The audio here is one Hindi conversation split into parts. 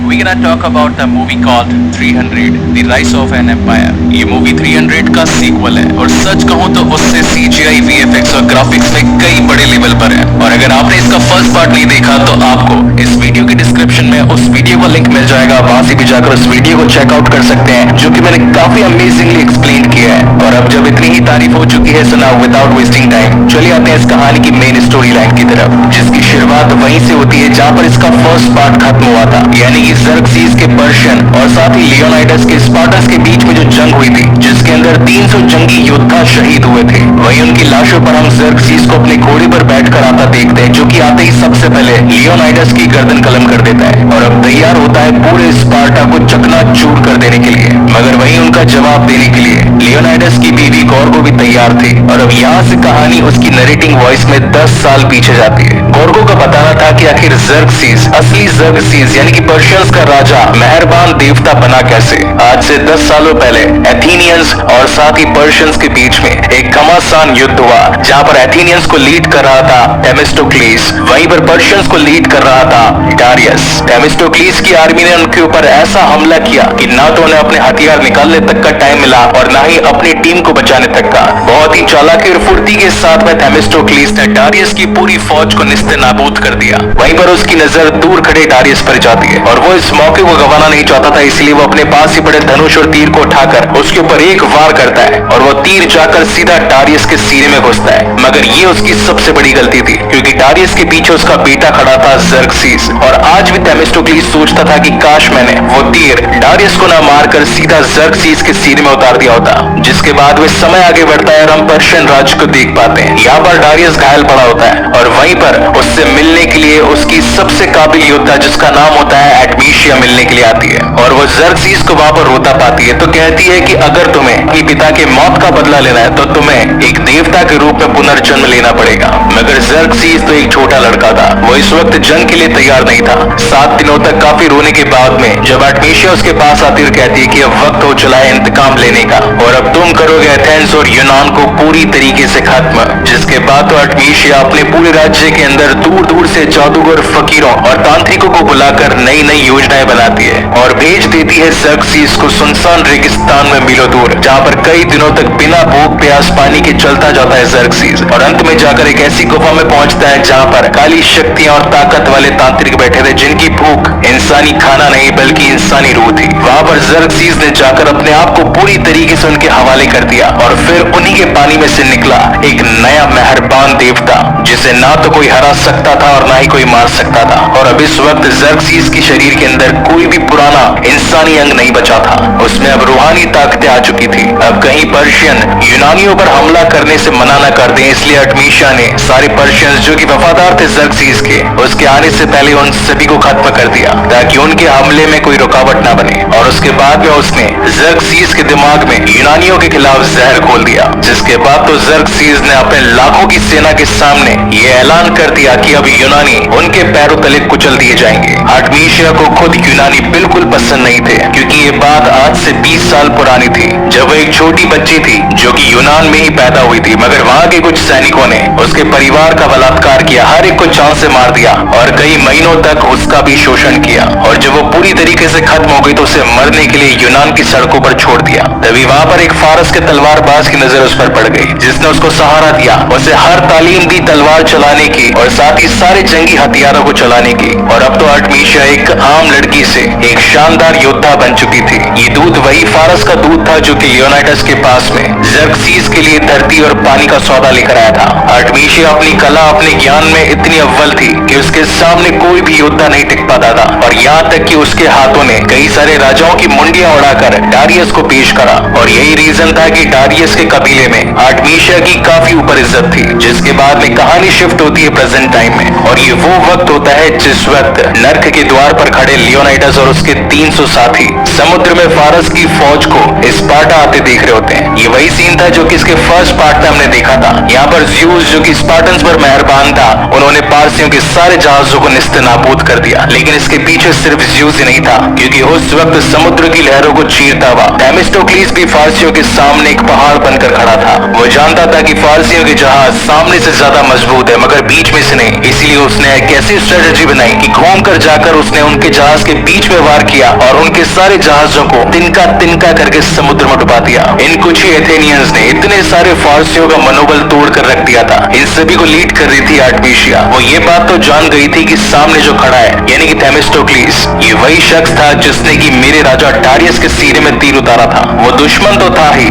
we're gonna talk about the movie called 300, The Rise of an Empire. ये मूवी 300 का सीक्वल है और सच कहूँ तो उससे CGI, VFX और ग्राफिक्स में कई बड़े लेवल पर है। और अगर आपने इसका फर्स्ट पार्ट नहीं देखा तो आपको इस वीडियो के डिस्क्रिप्शन में उस वीडियो का लिंक मिल जाएगा, वहां से भी जाकर उस वीडियो को चेकआउट कर सकते हैं, जो कि मैंने काफी अमेजिंगली एक्सप्लेन किया है। और अब जब इतनी ही तारीफ हो चुकी है, सुना विदाउट वेस्टिंग टाइम चलिए आते हैं इस कहानी की मेन स्टोरी लाइन की तरफ, जिसकी शुरुआत वहीं से होती है जहां पर इसका फर्स्ट पार्ट खत्म हुआ था, यानी कि ज़र्क्सीज़ के पर्शियन और साथ ही लियोनाइडस के स्पार्टन्स के बीच में जो जंग हुई थी, जिसके अंदर 300 जंगी योद्धा शहीद हुए थे। वहीं उनकी लाशों पर हम ज़र्क्सीज़ को अपने घोड़े पर बैठकर आता देखते हैं, जो कि आते ही सबसे पहले लियोनाइडस की गर्दन कलम कर देता है और अब तैयार होता है पूरे स्पार्टा को चकनाचूर कर देने के लिए। मगर वहीं उनका जवाब देने के लिए लियोनाइडस की बीवी गॉर्गो भी तैयार थी। और अब यहाँ से कहानी उसकी नरेटिंग वॉइस में 10 साल पीछे जाती है। गॉर्गो का बताना था कि आखिर ज़र्क्सीज़, असली ज़र्क्सीज़ यानी कि पर्शियंस का राजा, मेहरबान देवता बना कैसे। आज से 10 सालों पहले एथेनियंस और साथ ही पर्शियंस के बीच में एक घमासान युद्ध हुआ, जहां पर एथेनियंस को लीड कर रहा था थेमिस्टोक्लीस, वहीं पर पर्शियंस को लीड कर रहा था डारियस। थेमिस्टोक्लीस की आर्मी ने उनके ऊपर ऐसा हमला किया कि ना तो उन्हें अपने हथियार निकालने तक का टाइम मिला और ना ही अपनी टीम को बचाने तक का। बहुत ही चालाकी और फुर्ती के साथ में थेमिस्टोक्लीस ने डारियस की पूरी फौज को निस्ते-नाबूद कर दिया। वहीं पर उसकी नजर दूर खड़े डारियस पर जाती है और वो इस मौके को गंवाना नहीं चाहता था, इसलिए वो अपने पास ही पड़े धनुष और तीर को उठाकर उसके ऊपर एक वार करता है और वो तीर जाकर सीधा डारियस के सीने में घुसता है। मगर ये उसकी सबसे बड़ी गलती थी, क्योंकि डारियस के पीछे उसका बेटा खड़ा था ज़र्क्सीज़। और आज भी थेमिस्टोक्लीस सोचता था कि काश मैंने वो तीर डारियस को न मारकर सीधा ज़र्क्सीज़ के सीने में उतार दिया होता। जिसके बाद वे समय आगे बढ़ता है और हम पर्शियन राज्य को देख पाते हैं। यहाँ पर डारियस घायल पड़ा होता है और वहीं पर उससे मिलने के लिए उसकी सबसे काबिल योद्धा, जिसका नाम होता है एडमीशिया, मिलने के लिए आती है और वो ज़र्क्सीज़ को वहां पर रोता पाती है। तो कहती है कि अगर तुम्हें अपने पिता के मौत का बदला लेना है तो तुम्हें एक देवता के रूप में पुनर्जन्म लेना पड़ेगा। मगर ज़र्क्सीज़ तो एक छोटा लड़का था, वो इस वक्त जंग के लिए तैयार नहीं था। 7 दिनों तक काफी रोने के बाद में जब एडमीशिया उसके पास आती और कहती है कि अब वक्त हो चला है इंतकाम लेने का और अब तुम करोगे एथेंस और यूनान को पूरी तरीके से खत्म। जिसके बाद तो एडमीशिया अपने पूरे राज्य के अंदर दूर दूर से जादूगर, फकीरों और तांत्रिकों को बुलाकर नई नई योजनाएं बनाती है और भेज देती है ज़र्क्सीज़ को सुनसान रेगिस्तान में मीलों दूर, जहाँ पर कई दिनों तक बिना भूख प्यास पानी के चलता जाता है ज़र्क्सीज़ और अंत में जाकर एक ऐसी गुफा में पहुंचता है जहाँ पर काली शक्तियां और ताकत वाले तांत्रिक बैठे थे, जिनकी भूख इंसानी खाना नहीं बल्कि इंसानी रूह थी। वहां पर ज़र्क्सीज़ ने जाकर अपने आप को पूरी तरीके से उनके हवाले कर दिया और फिर उन्हीं के पानी में से निकला एक नया मेहरबान देवता, जिसे ना तो कोई हरा सकता था और ना ही कोई मार सकता था। और अब इस वक्त ज़र्क्सीज़ के शरीर के अंदर कोई भी पुराना इंसानी अंग नहीं बचा था, उसमें अब रूहानी ताकतें आ चुकी थी। अब कहीं पर्शियन यूनानियों पर हमला करने से मना न कर दें, इसलिए एडमीशिया ने सारे पर्शियंस जो कि वफादार थे ज़र्क्सीज़ के, उसके आने से पहले उन सभी को खत्म कर दिया ताकि उनके हमले में कोई रुकावट न बने। और उसके बाद में उसने ज़र्क्सीज़ के दिमाग में यूनानियों के खिलाफ जहर घोल दिया। जिसके बाद तो ज़र्क्सीज़ ने अपने लाखों की सेना के सामने ये ऐलान कर दिया कि अब यूनानी उनके पैरों तले कुचल दिए जाएंगे। एडमीशिया को खुद यूनानी बिल्कुल पसंद नहीं थे, क्योंकि ये बात आज से 20 साल पुरानी थी, जब वो एक छोटी बच्ची थी जो कि यूनान में ही पैदा हुई थी। मगर वहां के कुछ सैनिकों ने उसके परिवार का बलात्कार किया, हर एक को जान से मार दिया और कई महीनों तक उसका भी शोषण किया। और जब वो पूरी तरीके से खत्म हो गई तो उसे मरने के लिए यूनान की सड़कों पर छोड़ दिया। तभी वहां पर एक फारस के तलवारबाज की नजर उस पर पड़ गई, जिसने उसको सहारा दिया, उसे हर तालीम दी तलवार चलाने की और साथ ही सारे जंगी हथियारों को चलाने की। और अब तो एडमीशिया एक आम लड़की से एक शानदार योद्धा बन चुकी थी। ये दूध वही फारस का दूध था जो कि लियोनाइडस के पास में ज़र्क्सीज़ के लिए धरती और पानी का सौदा लेकर आया था। एडमीशिया अपनी कला, अपने ज्ञान में इतनी अव्वल थी कि उसके सामने कोई भी योद्धा नहीं टिक पाता था। और यहाँ तक कि उसके हाथों ने कई सारे राजाओं की मुंडियां उड़ाकर डारियस को पेश करा। और यही रीजन था कि डारियस के कबीले में एडमीशिया की काफी ऊपर इज्जत थी। जिसके बाद में कहानी शिफ्ट होती है प्रेजेंट टाइम में और ये वो वक्त होता है जिस वक्त नर्क के द्वार पर खड़े लियोनाइडस और उसके 300 साथी समुद्र में फारस की फौज को स्पार्टा आते देख रहे होते हैं। ये वही सीन था जो कि इसके फर्स्ट पार्ट में हमने देखा था। यहाँ पर ज़्यूस जो कि स्पार्टन्स पर मेहरबान था, उन्होंने पारसियों के सारे जहाजों को निस्ते-नाबूद कर दिया। लेकिन इसके पीछे सिर्फ ज़्यूस से नहीं था, क्योंकि उस वक्त समुद्र की लहरों को चीरता हुआ थेमिस्टोक्लीस भी फारसियों के सामने एक पहाड़ बनकर खड़ा था। वो जानता था कि फारसियों के जहाज सामने से ज्यादा मजबूत है मगर बीच में से नहीं, इसीलिए उसने एक ऐसी स्ट्रेटेजी बनाई कि घूमकर जाकर उसने उनके जहाज के बीच में वार किया और उनके सारे जहाजों को तिनका तिनका करके समुद्र में डुबा दिया। इन कुछ ही एथेनियंस ने इतने सारे फारसियों का मनोबल तोड़ कर रख दिया था। इन सभी को लीड कर रही थी आर्टेमिसिया। वो ये बात तो जान गई थी कि सामने जो खड़ा है यानी कि थेमिस्टोक्लीस, ये वही शख्स था जिसने कि मेरे राजा डारियस के सीने में तीर उतारा था। वो दुश्मन तो था ही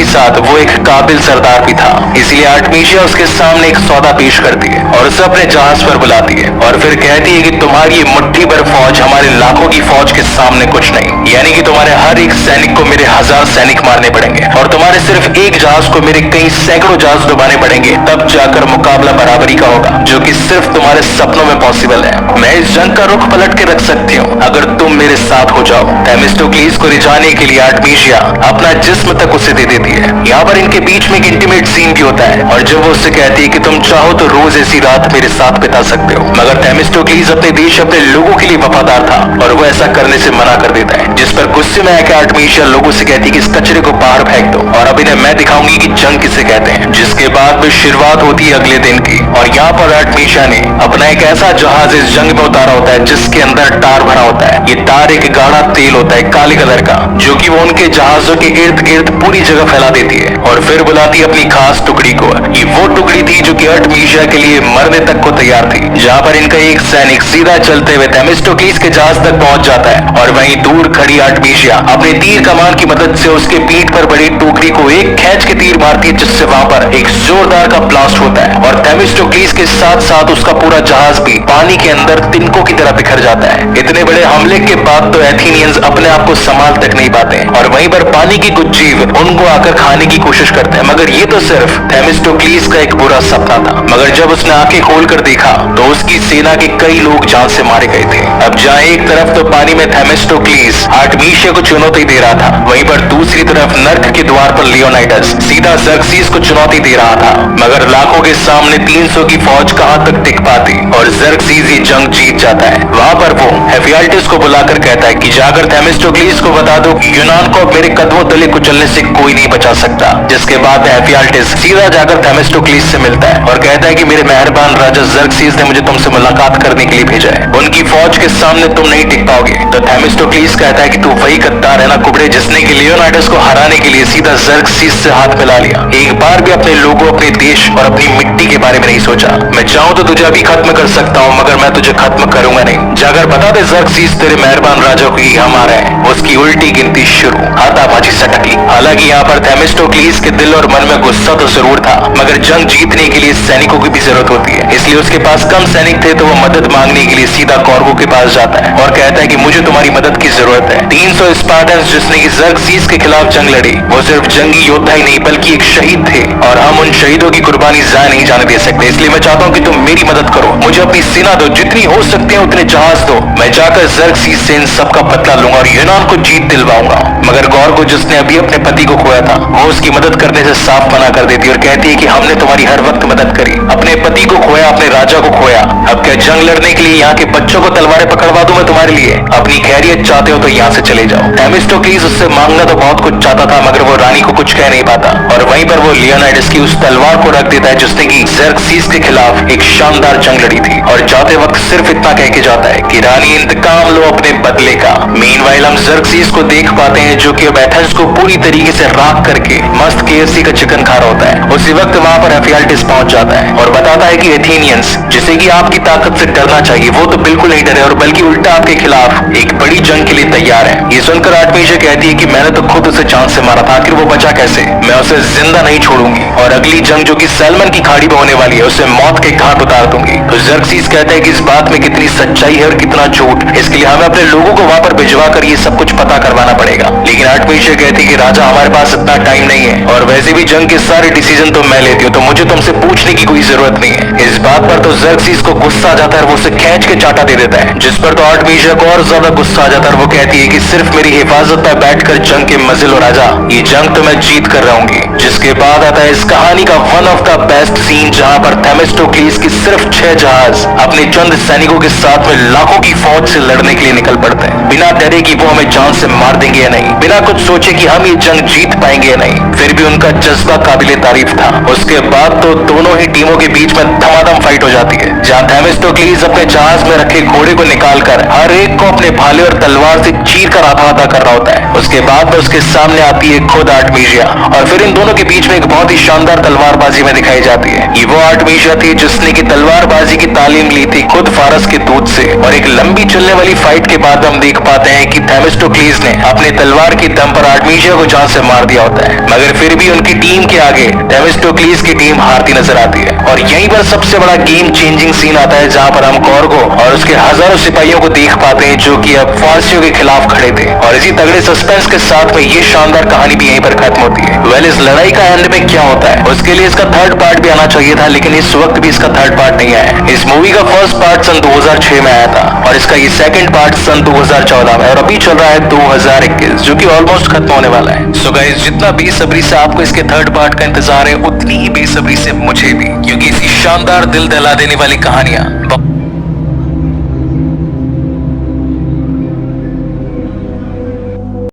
साथ वो एक काबिल सरदार भी था। इसलिए आर्टेमिसिया उसके सामने एक सौदा पेश करती है और उसे अपने जहाज पर बुलाती है और फिर कहती है कि तुम्हारी ये मुट्ठी भर फौज हमारे लाखों की फौज के सामने कुछ नहीं, यानी कि तुम्हारे हर एक सैनिक को मेरे 1000 सैनिक मारने पड़ेंगे और तुम्हारे सिर्फ एक जहाज को मेरे कई सैकड़ों जहाज डुबाने पड़ेंगे, तब जाकर मुकाबला बराबरी का होगा, जो कि सिर्फ तुम्हारे सपनों में पॉसिबल है। मैं इस जंग का रुख पलट के रख सकती हूँ अगर तुम मेरे साथ हो जाओ। थेमिस्टोक्लीस को रिझाने के लिए आर्टेमिसिया अपना जिस्म तक उसे दे देती है। यहाँ पर इनके बीच में एक इंटीमेट सीन भी होता है और जब वो उससे कहती है कि तुम चाहो तो रोज ऐसी रात मेरे साथ बिता सकते हो, मगर थेमिस्टोक्लीस अपने देश अपने लोगों के लिए वफादार था और वो ऐसा करने से मना कर देता है, जिस पर गुस्से में आकर आर्टेमिसिया लोगों से कहती है कि इस कचरे को बाहर फेंक दो और अब इन्हें मैं दिखाऊंगी कि जंग किसे कहते हैं। जिसके बाद में शुरुआत होती है अगले दिन की और यहाँ पर आर्टेमिसिया ने अपना एक ऐसा जहाज इस जंग में उतारा होता है जिसके अंदर टार भरा होता है। ये टार एक गाढ़ा तेल होता है काले कलर का, जो कि वो उनके जहाजों के इर्द गिर्द पूरी जगह फैला देती है और फिर बुलाती है अपनी खास टुकड़ी को। ये वो टुकड़ी थी जो कि आर्टेमिसिया के लिए मरने तक को तैयार थी। जहाँ पर इनका एक सैनिक सीधा चलते हुए थेमिस्टोक्लीस के जहाज तक पहुंच जाता है और वहीं दूर खड़ी आर्टेमिसिया अपने तीर कमान की मदद से उसके पीठ पर बड़ी टोकरी को एक खींच के तीर मारती है, जिससे वहां पर एक जोरदार का ब्लास्ट होता है और थेमिस्टोक्लीस के साथ साथ उसका पूरा जहाज भी पानी के अंदर तिनकों की तरह बिखर जाता है। इतने बड़े हमले के बाद तो एथेनियंस अपने आप को संभाल तक नहीं पाते और वहीं पर पानी की कुछ जीव उनको आकर खाने की कोशिश करते हैं, मगर ये तो सिर्फ थेमिस्टोक्लीस का एक बुरा सपना था। मगर जब उसने आंखें खोलकर देखा तो उसकी सेना के कई लोग जान से मारे गए थे। अब जहाँ एक तरफ तो पानी में थेमिस्टोक्लीस आर्टेमिसिया को चुनौती दे रहा था, वहीं पर दूसरी तरफ नर्क के द्वार पर लियोनाइडस सीधा ज़र्क्सीस को चुनौती दे रहा था। मगर लाखों के सामने 300 की फौज कहां तक टिक पाती और ज़र्क्सीस ये जंग जीत जाता है। वहां पर वो हेफियाल्टिस को बुलाकर कहता है कि जाकर थेमिस्टोक्लीस को बता दो कि यूनान को मेरे कदमों तले कुचलने से कोई नहीं बचा सकता। जिसके बाद हेफियाल्टिस सीधा जाकर थेमिस्टोक्लीस से मिलता है और कहता है कि मेरे मेहरबान राजा ज़र्क्सीस ने मुझे तुमसे मुलाकात करने के लिए भेजा है, उनकी फौज के सामने तुम नहीं टिक पाओगे। तो थेमिस्टोक्लीस कहता है कि तू वही गद्दार है ना कुबड़े, जिसने कि लियोनाइडस को हराने के लिए सीधा ज़र्क्सीस से हाथ मिला लिया। एक बार भी अपने लोगों, अपने देश और अपनी मिट्टी के बारे में नहीं सोचा। मैं चाहूं तो तुझे अभी खत्म कर सकता हूं, मगर मैं तुझे खत्म करूंगा नहीं। जाकर बता दे ज़र्क्सीस तेरे मेहरबान राजा को हम आ रहे हैं। उसकी उल्टी गिनती शुरू, हाथापाई सटकी। हालांकि यहाँ पर थेमिस्टोक्लीस के दिल और मन में गुस्सा तो जरूर था, मगर जंग जीतने के लिए सैनिकों की भी जरूरत होती है, इसलिए उसके पास कम सैनिक थे तो वो मदद मांगने के लिए सीधा कौरवों के पास जाता है और कहता है कि मुझे तुम्हारी मदद की जरूरत है। 300 स्पार्टन्स जिसने की ज़र्क्सीस के खिलाफ जंग लड़ी, वो सिर्फ जंगी योद्धा ही नहीं बल्कि एक शहीद थे और हम उन शहीदों की कुर्बानी जाया नहीं जाने दे सकते। इसलिए मैं चाहता हूँ कि तुम मेरी मदद करो, मुझे अपनी सेना दो, जितनी हो सकती है उतने जहाज दो। मैं जाकर ज़र्क्सीस से इन सबका बदला लूंगा और यूनान को जीत दिलवाऊंगा। मगर गौर को जिसने अभी अपने पति को खोया था, वो उसकी मदद करने से साफ मना कर देती और कहती है कि हमने तुम्हारी हर वक्त मदद करी, अपने पति को खोया, अपने राजा को खोया, अब क्या जंग लड़ने के लिए यहाँ के बच्चों को तलवारें पकड़वा दूं मैं तुम्हारे लिए? अपनी खैरियत चाहते हो तो यहाँ से चले जाओ। थेमिस्टोक्लीस उससे मांगना तो बहुत कुछ चाहता था, मगर वो रानी को कुछ कह नहीं पाता और वहीं पर वो लियोनाइडस की उस तलवार को रख देता है जिसने की ज़र्क्सीस के खिलाफ एक शानदार जंग लड़ी थी और जाते वक्त सिर्फ इतना कह के जाता है कि रानी इंतकाम लो अपने बदले का। मीनवाइल हम ज़र्क्सीस को देख पाते हैं जो कि अब एथेंस को पूरी तरीके से राख करके मस्त KFC का चिकन खा रहा होता है। उसी वक्त वहां पर हेफियाल्टिस पहुंच जाता है और बताता है कि एथेनियंस जिसे कि आपकी ताकत से डरना चाहिए, वो तो बिल्कुल नहीं डरे और बल्कि उल्टा आपके खिलाफ एक बड़ी जंग के लिए तैयार है। ये सुनकर आर्टेमिसिया कहती है कि मैंने तो खुद उसे जान से मारा था, आखिर वो बचा कैसे? मैं उसे जिंदा नहीं छोड़ूंगी और अगली जंग जो कि सैल्मन की खाड़ी में होने वाली है उसे मौत के घाट उतार दूंगी। तो ज़र्क्सीस कहता है कि इस बात में कितनी सच्चाई है और कितना झूठ, इसके लिए हमें अपने लोगों को वहां पर भिजवा कर ये सब कुछ पता करवाना पड़ेगा। लेकिन आर्टमीशिया कहती कि राजा हमारे पास इतना टाइम नहीं है और वैसे भी जंग के सारे डिसीजन तो मैं लेती हूँ, तो मुझे तुमसे पूछने की कोई जरूरत नहीं है। इस बात पर तो ज़र्क्सीस को गुस्सा आ जाता है और वो उसे खींच के चाटा दे देता है, जिस पर तो आर्टमीशिया को और ज्यादा गुस्सा आ जाता है और वो कहती है कि सिर्फ मेरी हिफाजत में बैठकर जंग के मजे लो राजा, ये जंग तो मैं जीत कर रहूंगी। जिसके बाद आता है इस कहानी का one of the best scene, जहां पर थेमिस्टोक्लीस की सिर्फ 6 जहाज अपने चंद सैनिकों के साथ में लाखों की फौज से लड़ने के लिए निकल पड़ते हैं, बिना डरे कि वो हमें जान से मार देंगे या नहीं, बिना कुछ सोचे कि हम ये जंग जीत पाएंगे या नहीं। फिर भी उनका जज्बा काबिले तारीफ था। उसके बाद तो दोनों ही टीमों के बीच में धमाधम फाइट हो जाती है, जहां थेमिस्टोक्लीस अपने जहाज में रखे घोड़े को निकालकर हर एक को अपने भाले और तलवार से चीर कर आधा कर रहा होता है। उसके बाद में उसके सामने आती है खुद आर्टमीशिया और फिर इन दोनों के बीच में एक बहुत ही शानदार तलवारबाजी में दिखाई जाती है। ये वो आर्टमीशिया थी जिसने की तलवारबाजी की तालीम ली थी खुद फारस के दूत से, और एक लंबी चलने वाली फाइट के बाद हम देख पाते हैं कि थेमिस्टोक्लीस ने अपने तलवार की दम पर आर्टमीशिया को जान से मार दिया होता है, मगर फिर भी उनकी टीम के आगे थेमिस्टोक्लीस की टीम हारती नजर आती है। और यहीं पर सबसे बड़ा गेम चेंजिंग सीन आता है, जहां पर हम कॉर्गो और उसके हजारों सिपाहियों को देख पाते हैं जो कि अब फारसियों के खिलाफ खड़े थे। और इसी तगड़े सस्पेंस के साथ में ये शानदार कहानी भी यहीं पर खत्म होती है। वेल, इस लड़ाई का एंड में क्या होता है उसके लिए इसका थर्ड पार्ट भी आना चाहिए था, लेकिन इस वक्त भी इसका थर्ड पार्ट नहीं आया। इस मूवी का फर्स्ट पार्ट सन 2006 में आया था और इसका ये सेकंड पार्ट सन 2014 में, और अभी चल रहा है 2021, जो कि ऑलमोस्ट खत्म होने वाला है। सो गाइस, जितना बेसब्री से आपको इसके थर्ड पार्ट का इंतजार है, उतनी ही बेसब्री से मुझे भी, क्योंकि इसी शानदार दिल दहला देने वाली कहानियां